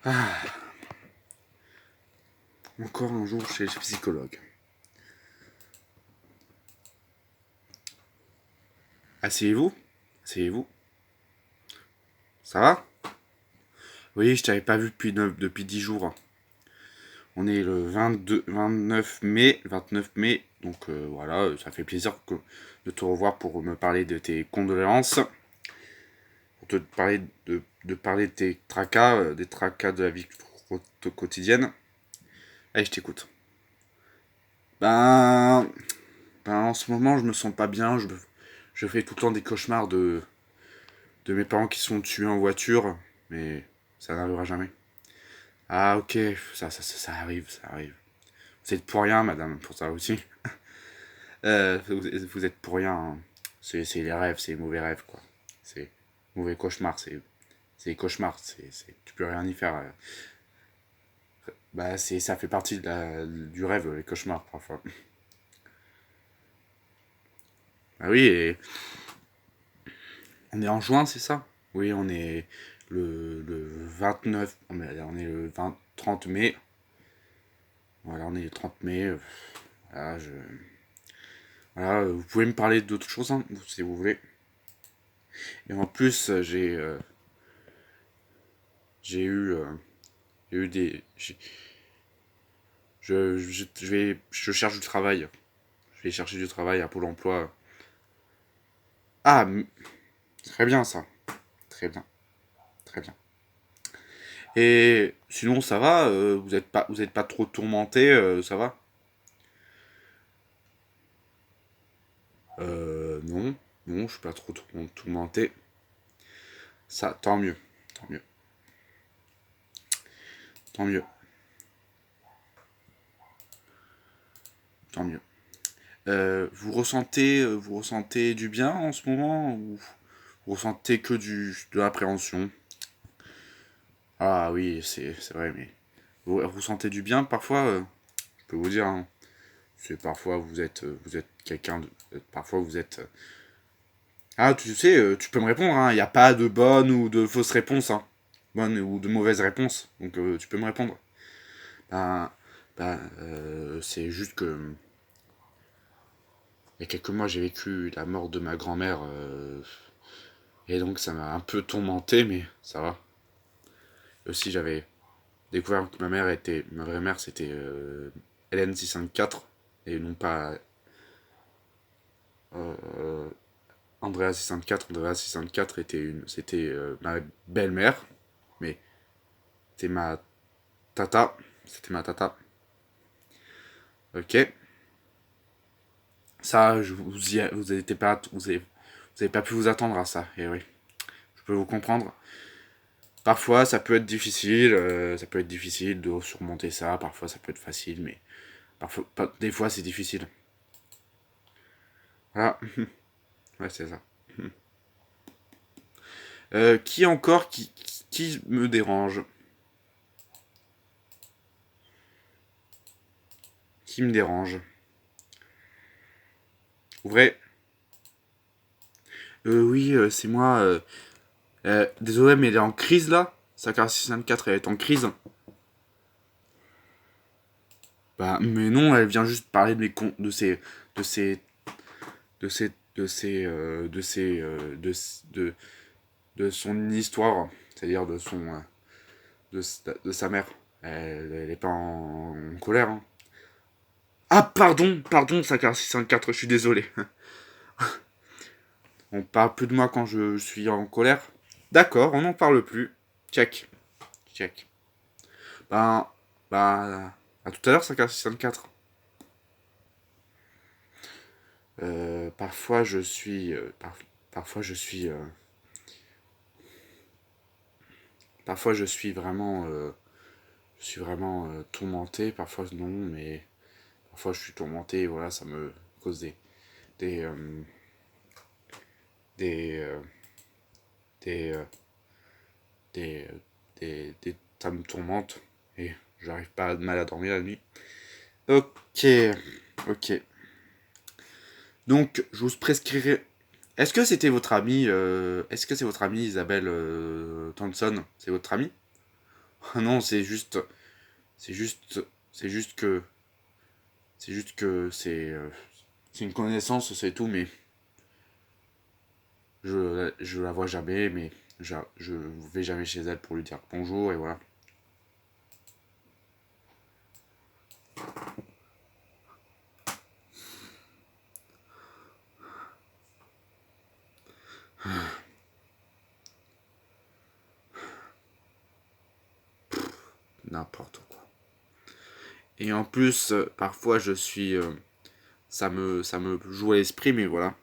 Ah, encore un jour chez le psychologue. Asseyez-vous. Asseyez-vous. Ça va? Oui, je t'avais pas vu depuis 10 jours. On est le 29 mai. Donc voilà, ça fait plaisir de te revoir pour me parler de tes condoléances. Pour te parler de tes tracas, des tracas de la vie quotidienne. Allez, je t'écoute. Ben, en ce moment, je me sens pas bien. Je fais tout le temps des cauchemars de mes parents qui sont tués en voiture, mais ça n'arrivera jamais. Ah ok, ça arrive, ça arrive. Vous êtes pour rien, madame, pour ça aussi. Vous êtes pour rien. Hein. C'est les rêves, c'est les mauvais rêves, quoi. C'est mauvais cauchemars, c'est les cauchemars. Tu peux rien y faire. Bah, ça fait partie du rêve, les cauchemars, parfois. Ah oui, et on est en juin, c'est ça? Oui, on est le 29, on est le 30 mai. Voilà, on est le 30 mai. Voilà, voilà, vous pouvez me parler d'autres choses, hein, si vous voulez. Et en plus, j'ai eu, j'ai eu des, je cherche du travail. Je vais chercher du travail à Pôle Emploi. Ah, très bien ça, très bien, très bien. Et sinon, ça va. Vous êtes pas trop tourmenté, ça va? Non, non, je suis pas trop tourmenté. Ça, tant mieux, tant mieux, tant mieux, tant mieux. Vous ressentez du bien en ce moment ou vous ressentez que de l'appréhension? Ah oui, c'est vrai, mais vous ressentez du bien parfois. Je peux vous dire, hein, c'est parfois vous êtes quelqu'un de, parfois vous êtes. Ah, tu sais, tu peux me répondre. Hein, il n'y a pas de bonne ou de fausse réponse. Hein, bonne ou de mauvaise réponse. Donc tu peux me répondre. Ben, c'est juste que il y a quelques mois j'ai vécu la mort de ma grand-mère. Et donc ça m'a un peu tourmenté, mais ça va. Aussi j'avais découvert que ma vraie mère c'était Hélène 654 et non pas euh, Andrea 654. Andrea 654 c'était ma belle-mère, mais c'était ma tata. C'était ma tata. Ok. Ça, vous n'avez pas, vous avez pas pu vous attendre à ça. Et oui, je peux vous comprendre. Parfois, ça peut être difficile de surmonter ça. Parfois, ça peut être facile, mais parfois, des fois, c'est difficile. Voilà, ouais, c'est ça. Qui encore qui me dérange? Qui me dérange? Vrai. Oui, c'est moi. Désolé, mais elle est en crise là. Sakara 624, elle est en crise. Bah, mais non, elle vient juste parler de mes con de ses, de ses, de ses, de son histoire, c'est-à-dire de sa mère. Elle est pas en colère. Hein. Ah, pardon, Sakara 604, je suis désolé. On parle plus de moi quand je suis en colère. D'accord, on n'en parle plus. Check, check. Ben, à tout à l'heure, Sakara 604. Parfois, parfois, parfois, je suis vraiment tourmenté. Parfois, non, mais parfois, je suis tourmenté. Et voilà, ça me cause des, euh, des, euh, des, euh, des, ça me tourmente et j'arrive pas mal à dormir la nuit. Ok, ok. Donc, je vous prescrirai. Est-ce que c'est votre amie Isabelle Thompson? C'est votre amie? Ah non, c'est juste, c'est juste que, c'est une connaissance, c'est tout, mais je la vois jamais, mais je vais jamais chez elle pour lui dire bonjour et voilà. N'importe quoi. Et en plus, parfois je suis, ça me joue à l'esprit, mais voilà.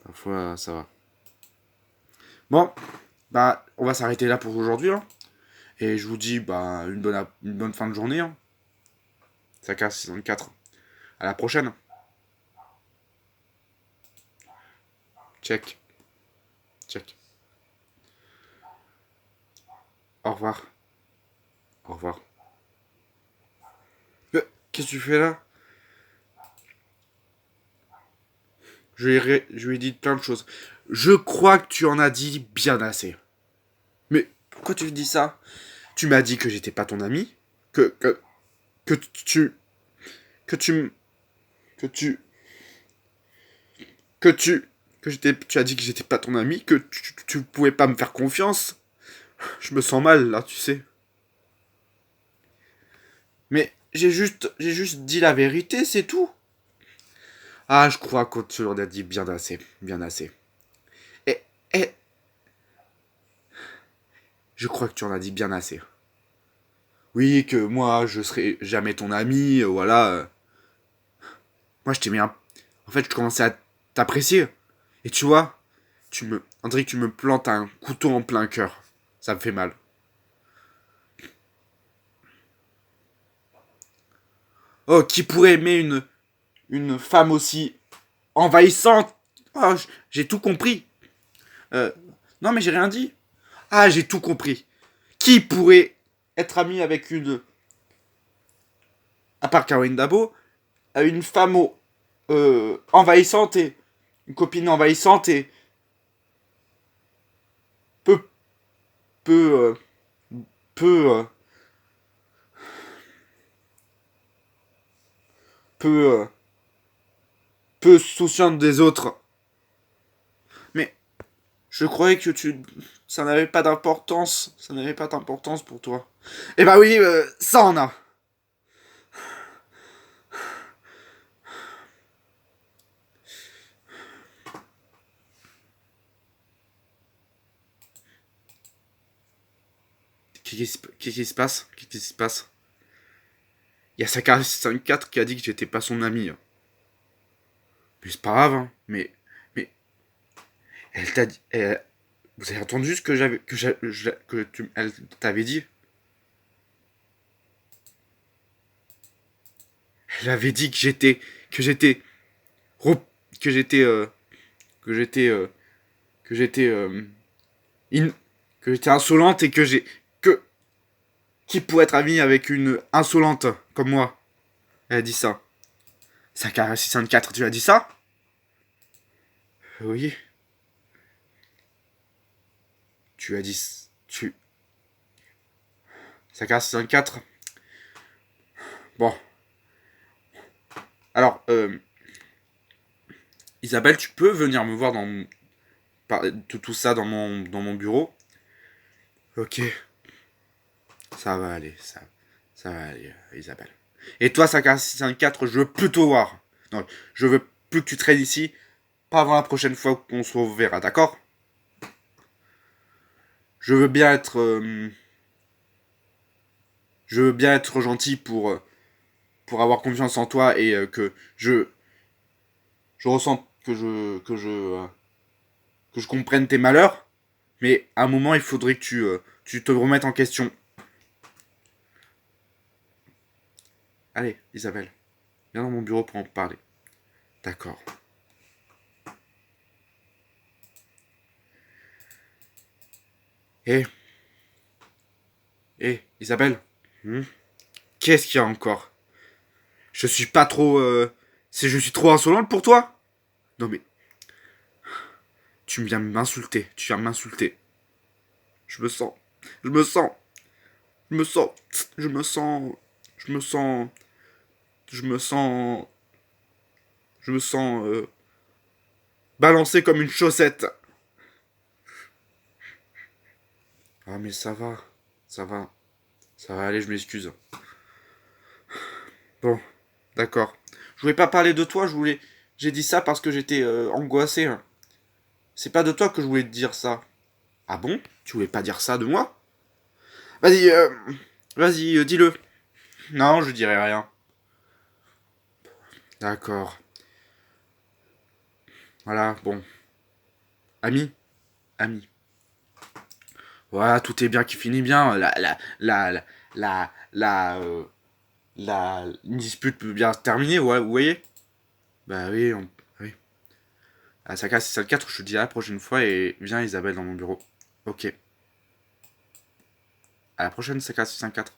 Parfois ça va. Bon, bah on va s'arrêter là pour aujourd'hui, hein. Et je vous dis bah une bonne fin de journée, hein. Ça casse 64. À la prochaine. Check. Check. Au revoir. Au revoir. Qu'est-ce que tu fais là? Je lui ai dit plein de choses. Je crois que tu en as dit bien assez. Mais pourquoi tu dis ça? Tu m'as dit que j'étais pas ton ami. Que, que, que tu. Que tu. Que tu. Que tu. Que j'étais. Tu as dit que j'étais pas ton ami. Que tu pouvais pas me faire confiance. Je me sens mal là, tu sais. Mais j'ai juste dit la vérité, c'est tout. Ah, je crois que tu en as dit bien assez. Bien assez. Et, et, je crois que tu en as dit bien assez. Oui, que moi, je serai jamais ton ami, voilà. Moi, je t'aimais un... En fait, je commençais à t'apprécier. Et tu vois, on dirait que tu me plantes un couteau en plein cœur. Ça me fait mal. Oh, qui pourrait aimer une femme aussi envahissante? Oh, j'ai tout compris. Euh, non, mais j'ai rien dit. Ah, j'ai tout compris. Qui pourrait être ami avec à part Caroline Dabo, une femme envahissante et une copine envahissante et peu, peu, peu, peu, peu souciante des autres. Mais je croyais que ça n'avait pas d'importance. Ça n'avait pas d'importance pour toi. Eh bah oui, ça en a. Qu'est-ce qui se passe? Qu'est-ce qui se passe? Il y a Sakari 54 qui a dit que j'étais pas son ami. Mais c'est pas grave, hein. Mais, elle t'a dit, vous avez entendu ce que elle t'avait dit? Elle avait dit que j'étais, que j'étais, que j'étais, que j'étais, in- que j'étais insolente et que, qui pourrait être ami avec une insolente comme moi? Elle a dit ça. Sakara 604, tu as dit ça? Oui. Tu as dit, Sakara 604. Bon. Alors, Isabelle, tu peux venir me voir parler de tout ça dans mon bureau? Ok, ça va aller, Isabelle. Et toi, 554, je veux plus te voir. Non, je veux plus que tu traînes ici, pas avant la prochaine fois qu'on se reverra, d'accord? Je veux bien être, je veux bien être gentil pour avoir confiance en toi et que je ressens que je comprenne tes malheurs. Mais à un moment, il faudrait que tu te remettes en question. Allez, Isabelle, viens dans mon bureau pour en parler. D'accord. Eh, Isabelle, hmm, qu'est-ce qu'il y a encore? Je suis pas trop... je suis trop insolente pour toi? Non mais, tu viens m'insulter, tu viens m'insulter. Je me sens. Je me sens. Je me sens. Je me sens. Je me sens. Je me sens. Je me sens. Balancé comme une chaussette. Ah, mais ça va. Ça va. Ça va aller, je m'excuse. Bon, d'accord. Je voulais pas parler de toi, je voulais. J'ai dit ça parce que j'étais angoissé, hein. C'est pas de toi que je voulais te dire ça. Ah bon? Tu voulais pas dire ça de moi? Vas-y, vas-y, dis-le. Non, je dirai rien. D'accord. Voilà, bon. Ami? Ami. Voilà, tout est bien qui finit bien. Une dispute peut bien se terminer, ouais, vous voyez? Bah oui, oui. Ah, ça casse, c'est ça le 4, je te dis à la prochaine fois et viens Isabelle dans mon bureau. Ok. À la prochaine, c'est 4.